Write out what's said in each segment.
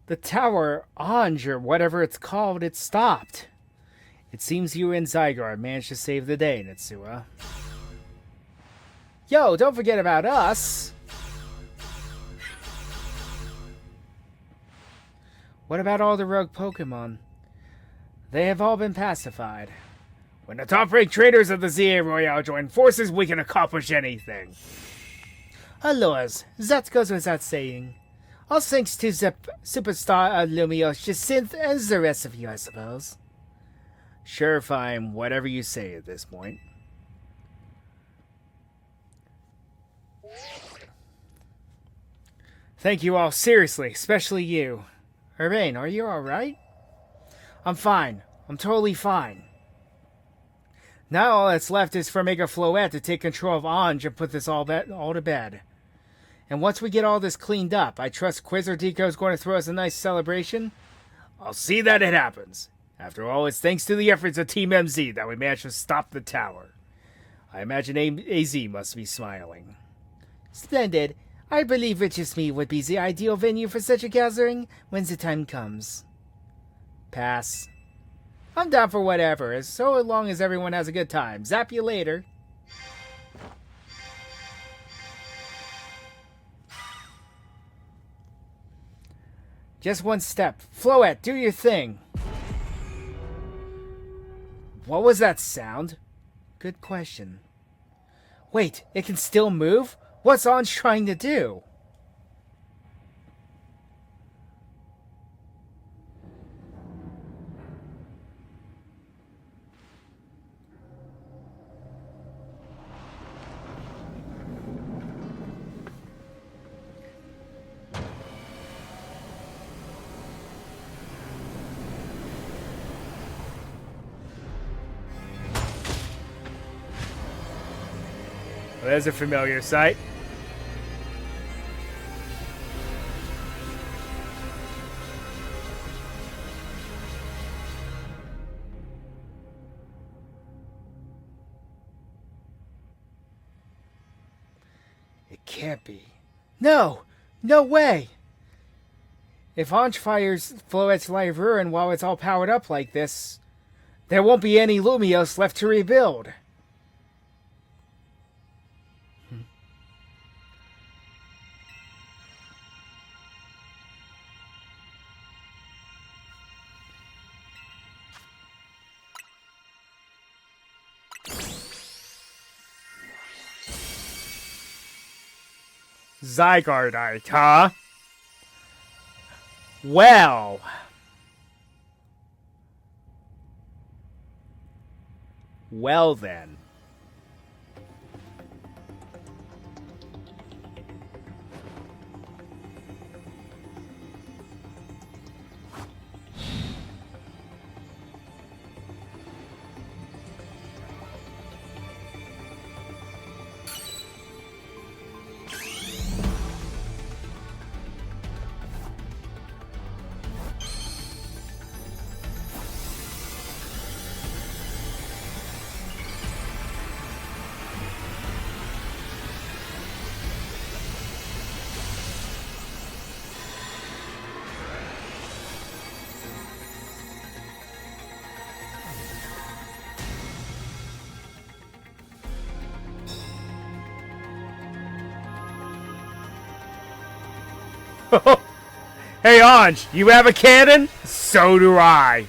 The tower, Anj, or whatever it's called, it stopped. It seems you and Zygarde managed to save the day, Nitsua. Yo, don't forget about us! What about all the rogue Pokemon? They have all been pacified. When the top-ranked trainers of the ZA Royale join forces, we can accomplish anything. Alois, that goes without saying. All thanks to the superstar Lumiose, Jacinth, and the rest of you, I suppose. Sure, fine, whatever you say at this point. Thank you all, seriously, especially you. Urbain, are you alright? I'm fine. I'm totally fine. Now all that's left is for Mega Floette to take control of Anj and put this all to bed. And once we get all this cleaned up, I trust Quizzertico is going to throw us a nice celebration. I'll see that it happens. After all, it's thanks to the efforts of Team MZ that we managed to stop the tower. I imagine AZ must be smiling. Splendid. I believe Rich's Meet would be the ideal venue for such a gathering when the time comes. Pass. I'm down for whatever, so long as everyone has a good time. Zap you later. Just one step. Floette, do your thing. What was that sound? Good question. Wait, it can still move? What's Anj trying to do? Well, there's a familiar sight. It can't be. No! No way! If Anj fires Floette's Live Ruin while it's all powered up like this, there won't be any Lumiose left to rebuild. Zygarde, huh? Well. Well then. Hey, Anj, you have a cannon? So do I.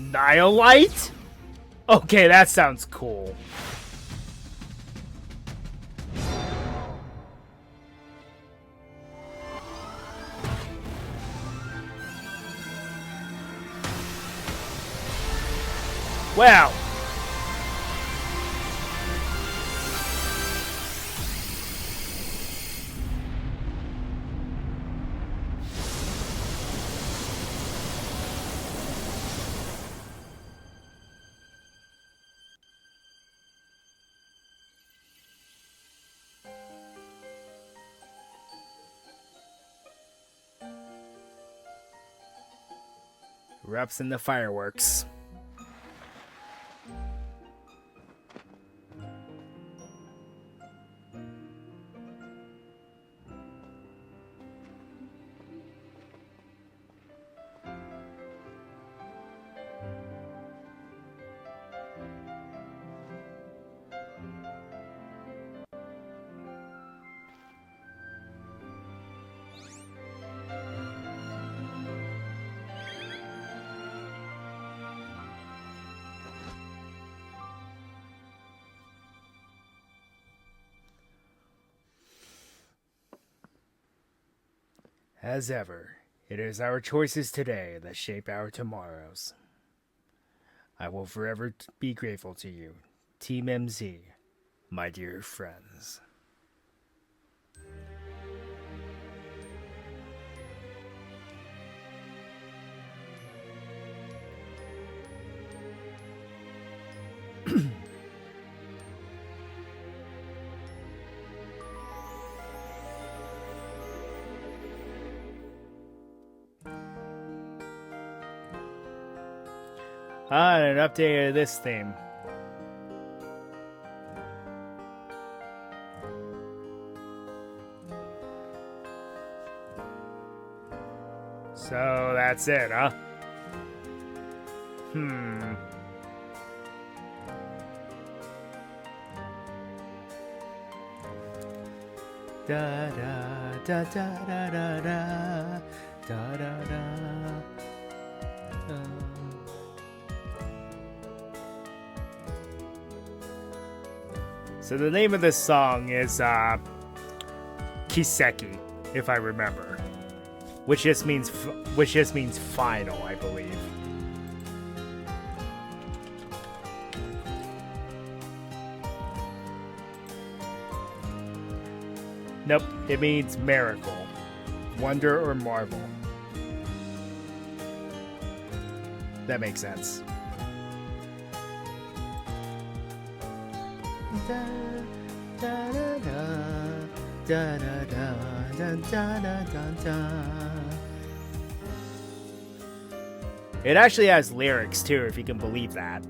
Nihilite? Okay, that sounds cool. Wow. erupts into fireworks. As ever, it is our choices today that shape our tomorrows. I will forever be grateful to you, Team MZ, my dear friends. An update of this theme. So that's it, huh? Da da da da da da da da da da. So the name of this song is Kiseki, if I remember, which just means final, I believe. Nope, it means miracle, wonder, or marvel. That makes sense. Da, da, da, da, da, da, da, da, da, da. It actually has lyrics too, if you can believe that.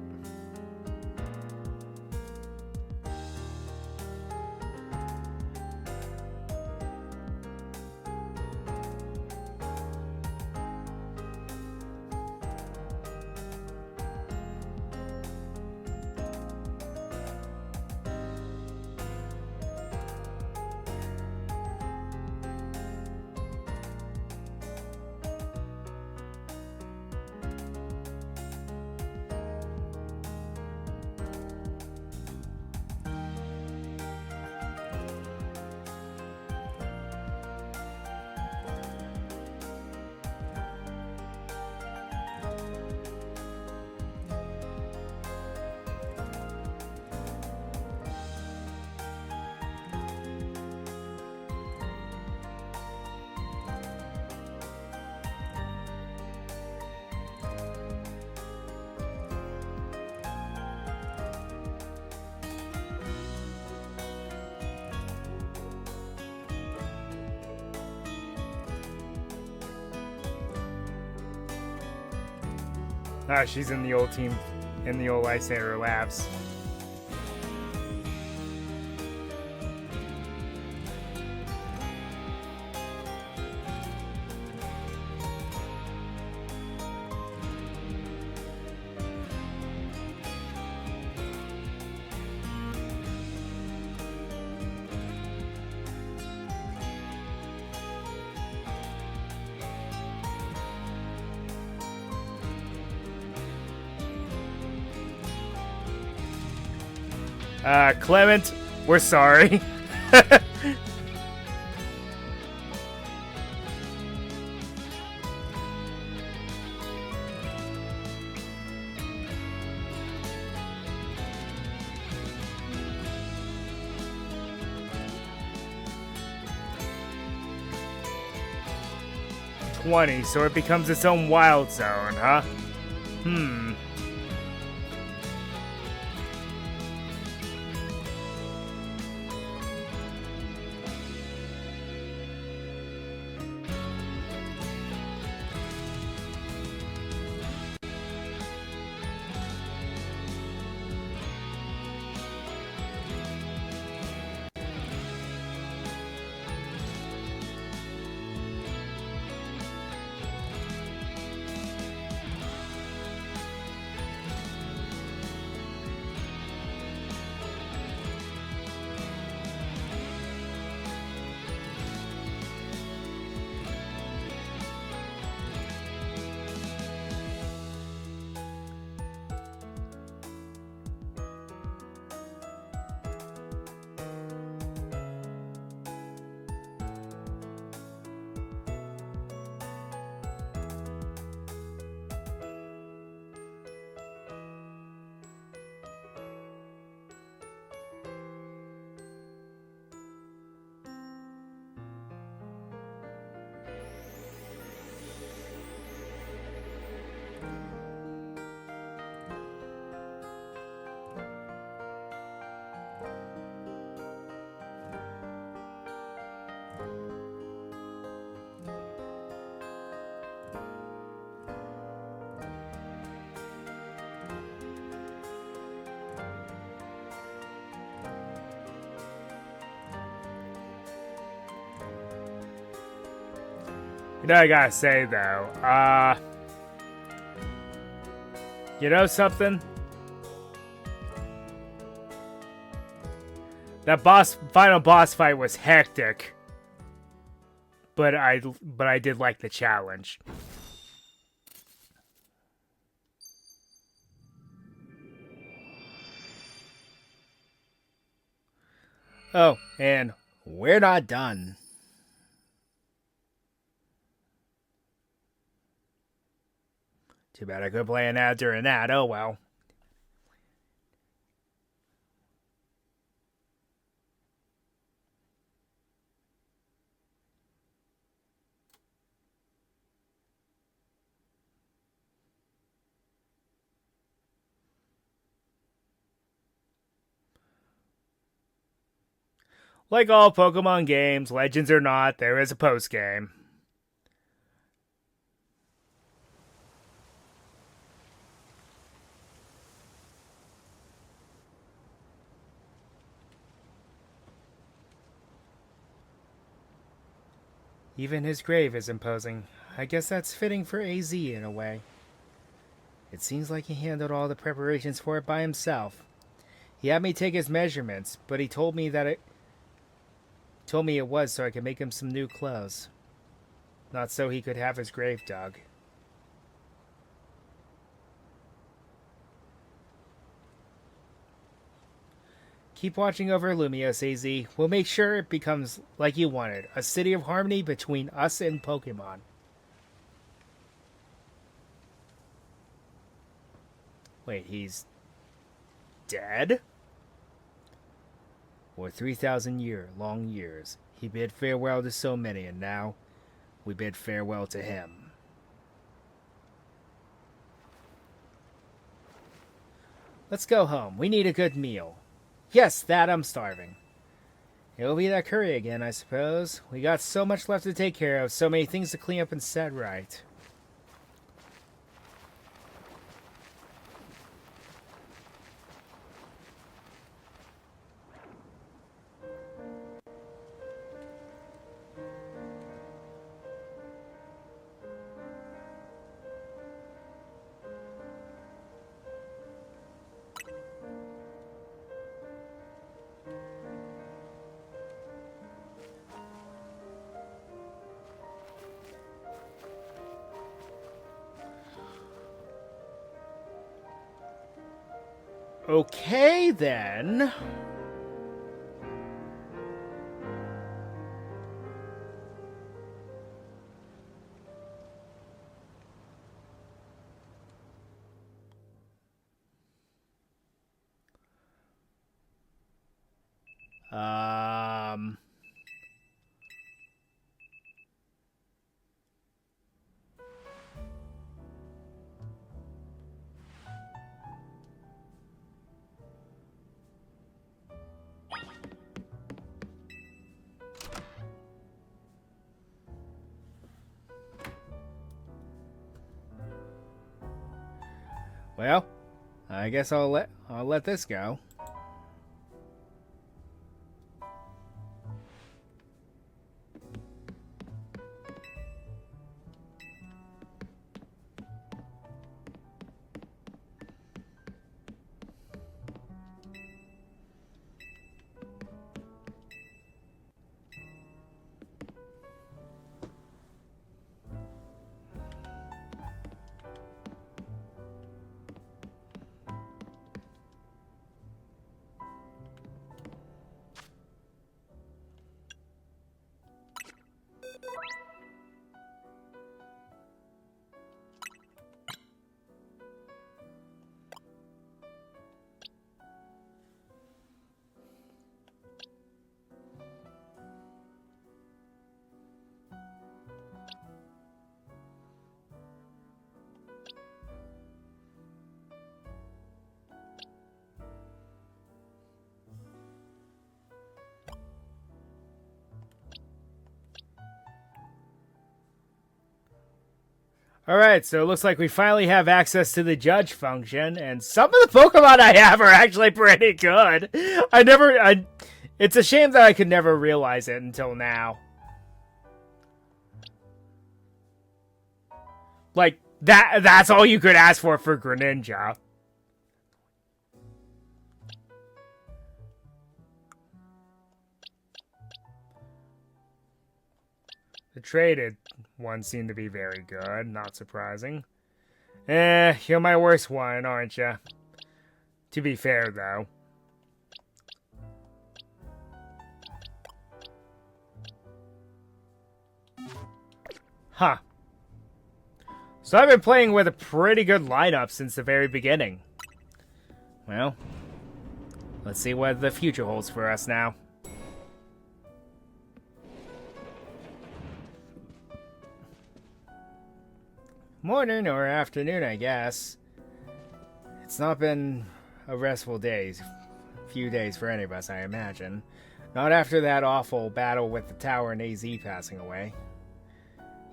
Ah, she's in the old team, in the old Lysander Labs. Clement, we're sorry. So it becomes its own wild zone, huh? I gotta say though, you know something? That final boss fight was hectic, but I did like the challenge. Oh, and we're not done. Too bad I could play an ad during that. Oh well. Like all Pokemon games, Legends or not, there is a post-game. Even his grave is imposing. I guess that's fitting for AZ in a way. It seems like he handled all the preparations for it by himself. He had me take his measurements, but he told me it was so I could make him some new clothes. Not so he could have his grave dug. Keep watching over Lumiose, AZ. We'll make sure it becomes like you wanted, a city of harmony between us and Pokemon. Wait, he's dead? For 3,000 long years, he bid farewell to so many, and now we bid farewell to him. Let's go home. We need a good meal. Yes, that I'm starving. It'll be that curry again, I suppose. We got so much left to take care of, so many things to clean up and set right. Okay, then. Well, I guess I'll let this go. Alright, so it looks like we finally have access to the judge function, and some of the Pokemon I have are actually pretty good. It's a shame that I could never realize it until now. Like, that's all you could ask for Greninja. The traded ones seem to be very good, not surprising. You're my worst one, aren't you? To be fair, though. Huh. So I've been playing with a pretty good lineup since the very beginning. Well, let's see what the future holds for us now. Morning or afternoon, I guess. It's not been a restful few days for any of us, I imagine. Not after that awful battle with the tower and AZ passing away.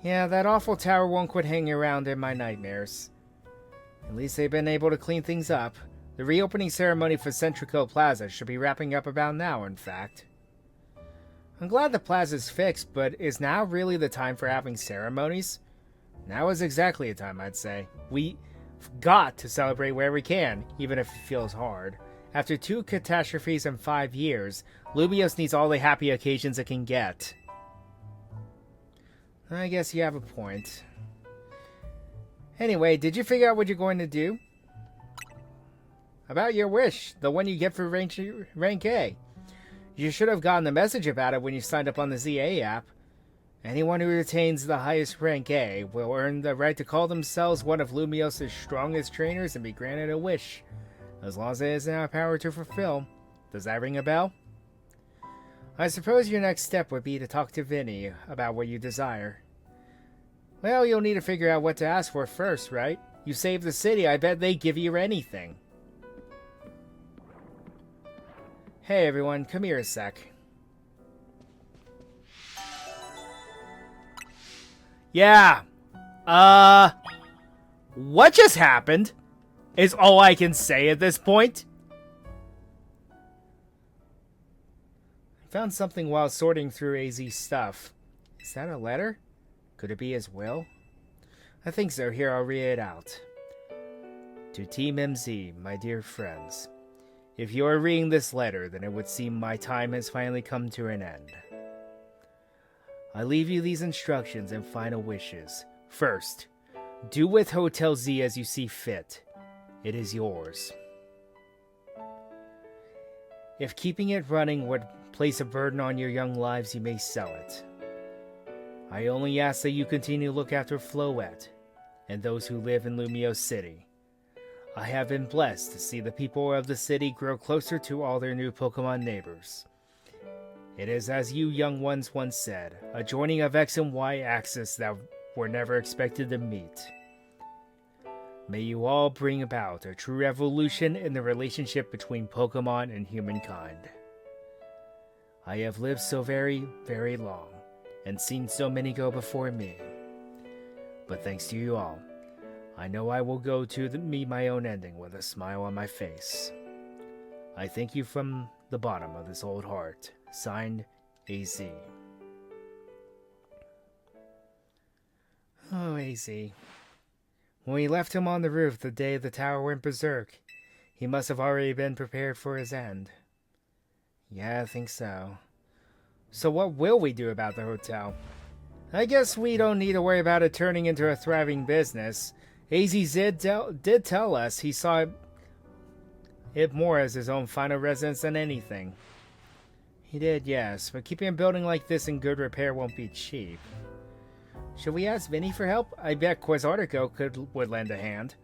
Yeah, that awful tower won't quit hanging around in my nightmares. At least they've been able to clean things up. The reopening ceremony for Centrico Plaza should be wrapping up about now, in fact. I'm glad the plaza's fixed, but is now really the time for having ceremonies? Now is exactly the time, I'd say. We've got to celebrate where we can, even if it feels hard. After 2 catastrophes in 5 years, Lumiose needs all the happy occasions it can get. I guess you have a point. Anyway, did you figure out what you're going to do? About your wish, the one you get for rank A. You should have gotten the message about it when you signed up on the ZA app. Anyone who retains the highest rank A will earn the right to call themselves one of Lumiose's strongest trainers and be granted a wish, as long as it is in our power to fulfill. Does that ring a bell? I suppose your next step would be to talk to Vinny about what you desire. Well, you'll need to figure out what to ask for first, right? You save the city, I bet they give you anything. Hey everyone, come here a sec. Yeah. What just happened? Is all I can say at this point. I found something while sorting through AZ's stuff. Is that a letter? Could it be his will? I think so. Here, I'll read it out. To Team MZ, my dear friends. If you are reading this letter, then it would seem my time has finally come to an end. I leave you these instructions and final wishes. First, do with Hotel Z as you see fit. It is yours. If keeping it running would place a burden on your young lives, you may sell it. I only ask that you continue to look after Floette and those who live in Lumiose City. I have been blessed to see the people of the city grow closer to all their new Pokemon neighbors. It is as you young ones once said, a joining of X and Y axis that were never expected to meet. May you all bring about a true revolution in the relationship between Pokemon and humankind. I have lived so very, very long, and seen so many go before me. But thanks to you all, I know I will go to meet my own ending with a smile on my face. I thank you from the bottom of this old heart. Signed, AZ. Oh, AZ. When we left him on the roof the day the tower went berserk, he must have already been prepared for his end. Yeah, I think so. So what will we do about the hotel? I guess we don't need to worry about it turning into a thriving business. AZ did tell us he saw it more as his own final residence than anything. He did, yes, but keeping a building like this in good repair won't be cheap. Should we ask Vinny for help? I bet Quasartico would lend a hand.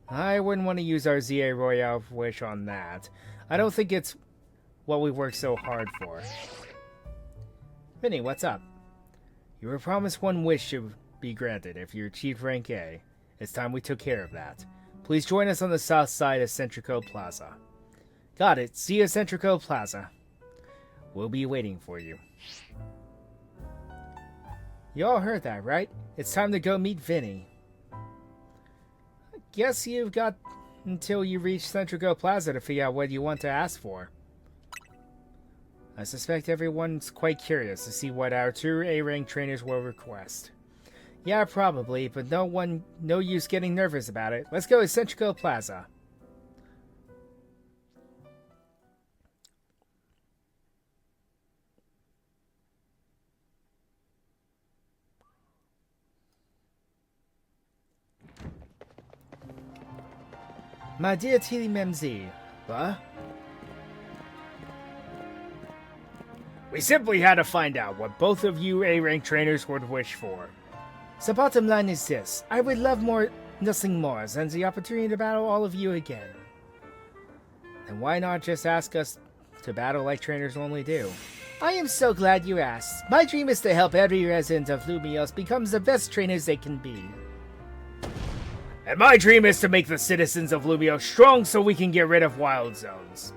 I wouldn't want to use our ZA Royale wish on that. I don't think it's what we worked so hard for. Vinny, what's up? You were promised one wish should be granted if you achieved rank A. It's time we took care of that. Please join us on the south side of Centrico Plaza. Got it. See you at Centrico Plaza. We'll be waiting for you. You all heard that, right? It's time to go meet Vinny. I guess you've got until you reach Centrico Plaza to figure out what you want to ask for. I suspect everyone's quite curious to see what our two A-rank trainers will request. Yeah, probably, but no use getting nervous about it. Let's go to Centrico Plaza. My dear Tilly Memzi, what? We simply had to find out what both of you A-rank trainers would wish for. The bottom line is this. I would love nothing more than the opportunity to battle all of you again. Then why not just ask us to battle like trainers only do? I am so glad you asked. My dream is to help every resident of Lumios become the best trainers they can be. And my dream is to make the citizens of Lumios strong so we can get rid of wild zones.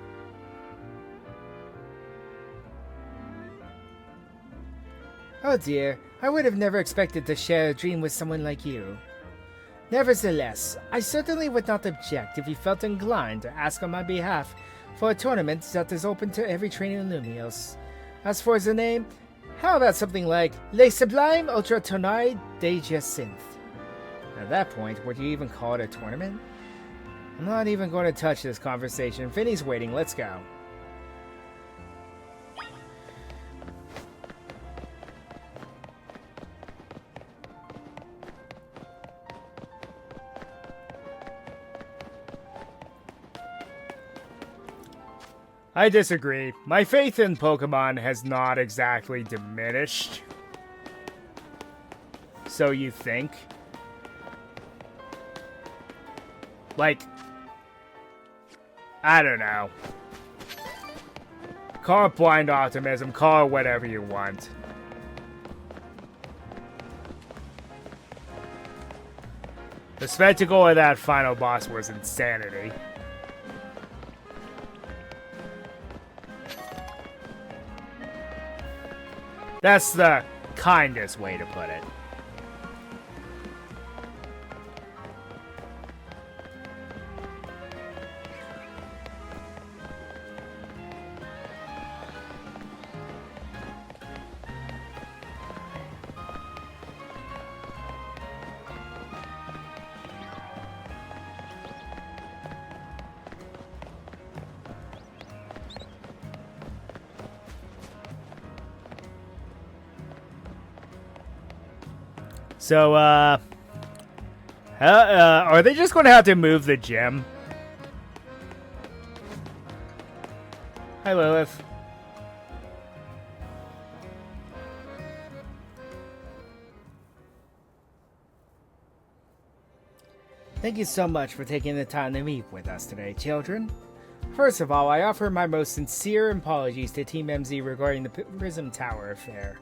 Oh dear, I would have never expected to share a dream with someone like you. Nevertheless, I certainly would not object if you felt inclined to ask on my behalf for a tournament that is open to every trainer in Lumios. As for the name, how about something like Les Sublime Ultra Tournoi de Jacinthe? At that point, would you even call it a tournament? I'm not even going to touch this conversation. Vinny's waiting, let's go. I disagree. My faith in Pokemon has not exactly diminished. So you think? Like, I don't know. Call it blind optimism, call it whatever you want. The spectacle of that final boss was insanity. That's the kindest way to put it. So, are they just going to have to move the gym? Hi, Lilith. Thank you so much for taking the time to meet with us today, children. First of all, I offer my most sincere apologies to Team MZ regarding the Prism Tower affair.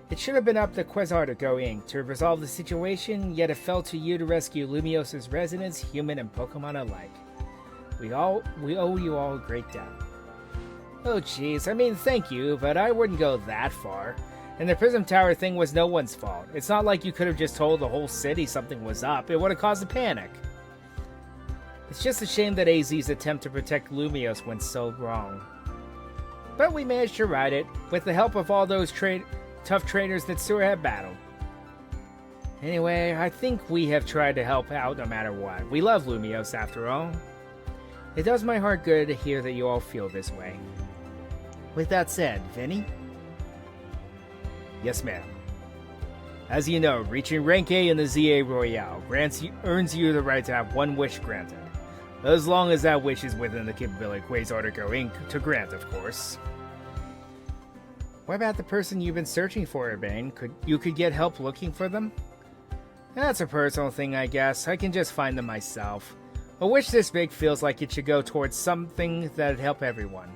It should have been up to Quasar to Go Inc. to resolve the situation, yet it fell to you to rescue Lumios' residents, human and Pokemon alike. We owe you all a great debt. Oh jeez, I mean thank you, but I wouldn't go that far. And the Prism Tower thing was no one's fault. It's not like you could have just told the whole city something was up. It would have caused a panic. It's just a shame that AZ's attempt to protect Lumios went so wrong. But we managed to ride it, with the help of all those tough trainers that Sewer had battled. Anyway, I think we have tried to help out no matter what. We love Lumios after all. It does my heart good to hear that you all feel this way. With that said, Vinny? Yes, ma'am. As you know, reaching rank A in the ZA Royale earns you the right to have one wish granted. As long as that wish is within the capability of Quasar to Go Inc. to grant, of course. What about the person you've been searching for, Urbane? Could you get help looking for them? That's a personal thing, I guess. I can just find them myself. A wish this big feels like it should go towards something that'd help everyone.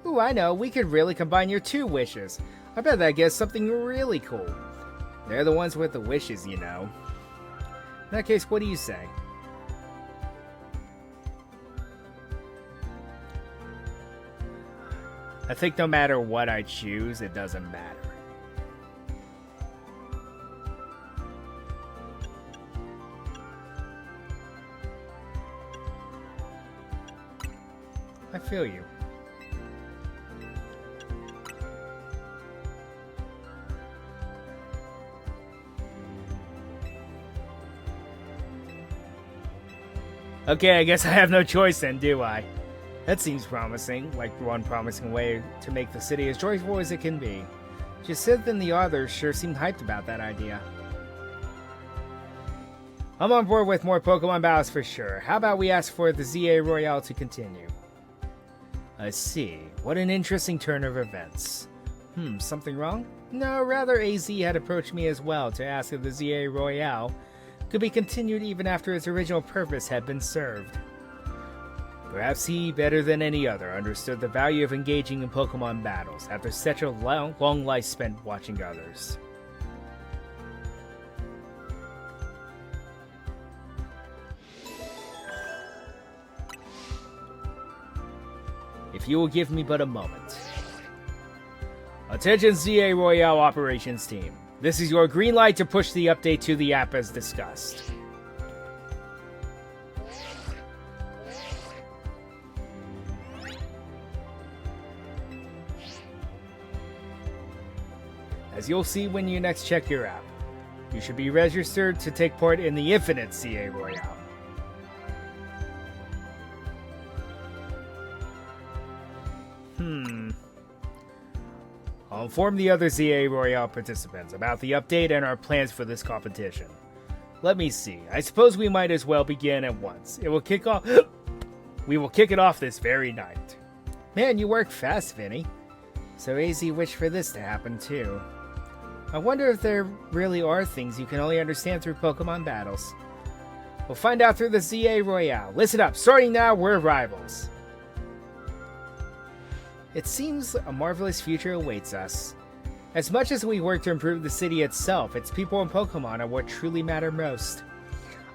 Ooh, I know. We could really combine your two wishes. I bet that gets something really cool. They're the ones with the wishes, you know. In that case, what do you say? I think no matter what I choose, it doesn't matter. I feel you. Okay, I guess I have no choice then, do I? That seems promising, like one promising way to make the city as joyful as it can be. Jacinth and the others sure seemed hyped about that idea. I'm on board with more Pokemon battles for sure. How about we ask for the ZA Royale to continue? I see. What an interesting turn of events. Something wrong? No, rather AZ had approached me as well to ask if the ZA Royale could be continued even after its original purpose had been served. Perhaps he, better than any other, understood the value of engaging in Pokemon battles after such a long life spent watching others. If you will give me but a moment. Attention ZA Royale Operations Team. This is your green light to push the update to the app as discussed. As you'll see when you next check your app, you should be registered to take part in the Infinite ZA Royale. I'll inform the other ZA Royale participants about the update and our plans for this competition. Let me see. I suppose we might as well begin at once. We will kick it off this very night. Man, you work fast, Vinny. So AZ wished for this to happen too. I wonder if there really are things you can only understand through Pokemon battles. We'll find out through the ZA Royale. Listen up, starting now, we're rivals. It seems a marvelous future awaits us. As much as we work to improve the city itself, its people and Pokemon are what truly matter most.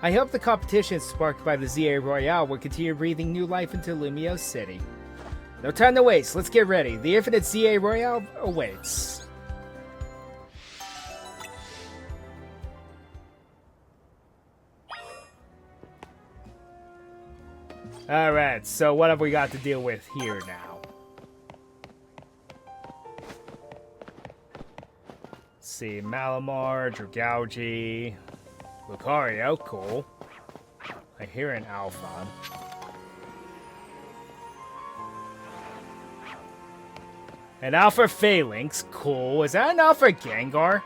I hope the competition sparked by the ZA Royale will continue breathing new life into Lumiose City. No time to waste, let's get ready. The Infinite ZA Royale awaits. Alright, so what have we got to deal with here now? Let's see, Malamar, Dragalge, Lucario, cool. I hear an Alpha. An Alpha Phalanx, cool. Is that an Alpha Gengar?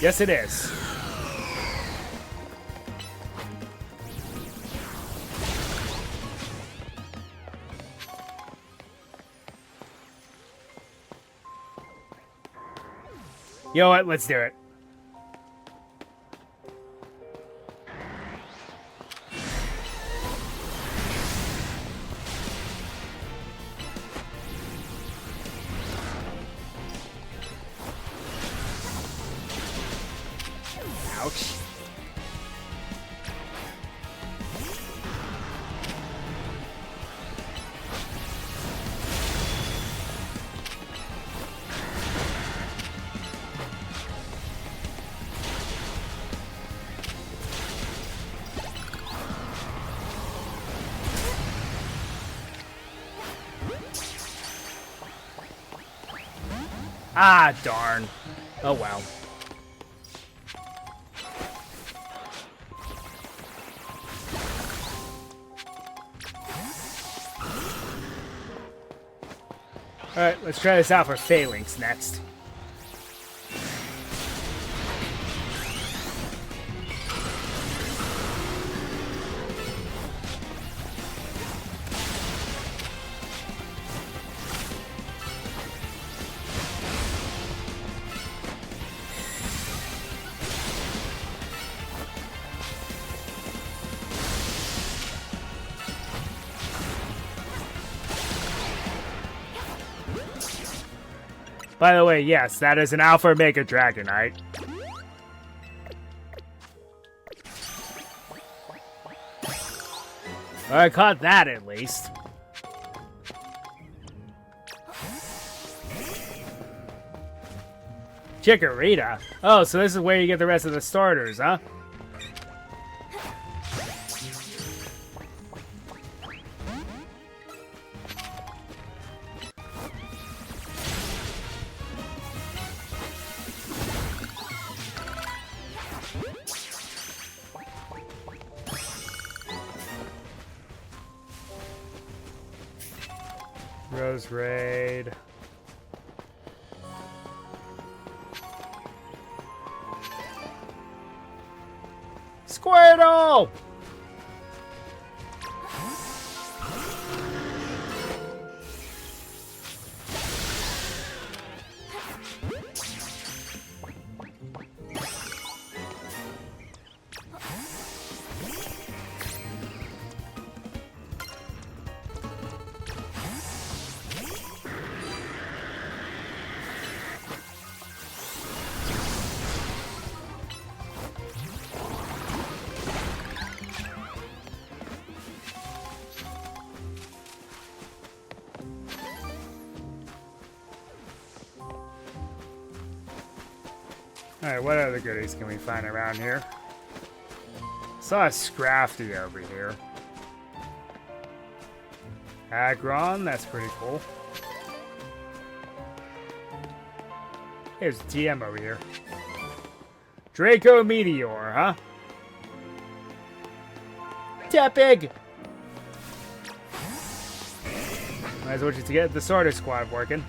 Yes, it is. You know what? Let's do it. Ouch. Ah, darn. Oh, well. Alright, let's try this out for Phalanx next. By the way, yes, that is an Alpha Mega Dragonite. I caught that at least. Chikorita? Oh, so this is where you get the rest of the starters, huh? Rose Raid. Squirtle! Alright, what other goodies can we find around here? Saw a Scrafty over here. Aggron, that's pretty cool. Here's a TM over here. Draco Meteor, huh? Tepig! Might as well just get the Sorter Squad working.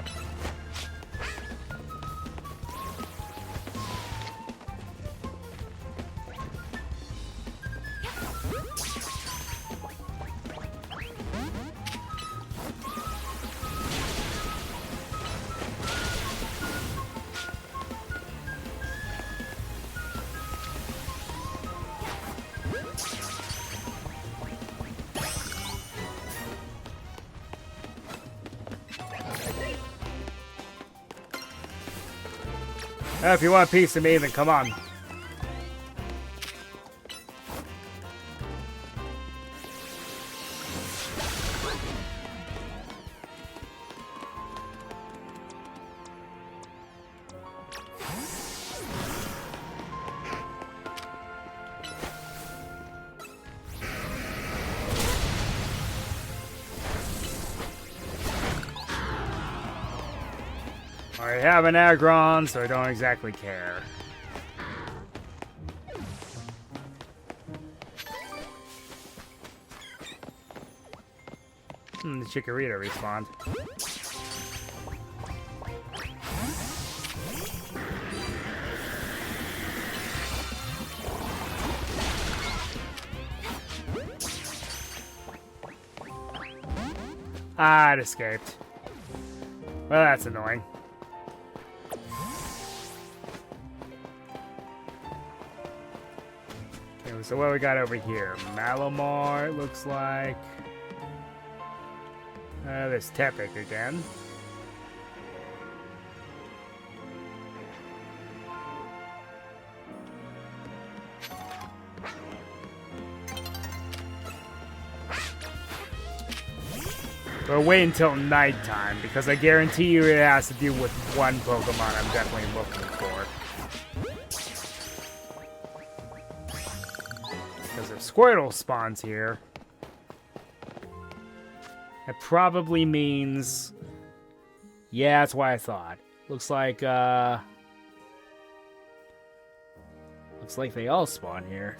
If you want a piece of me, then come on. I have an Aggron, so I don't exactly care. The Chikorita respawned. Ah, it escaped. Well, that's annoying. So what we got over here? Malamar, it looks like. There's Tepig again. But wait until nighttime, because I guarantee you it has to do with one Pokemon I'm definitely looking for. Because if Squirtle spawns here, it probably means... Yeah, that's why I thought. Looks like they all spawn here.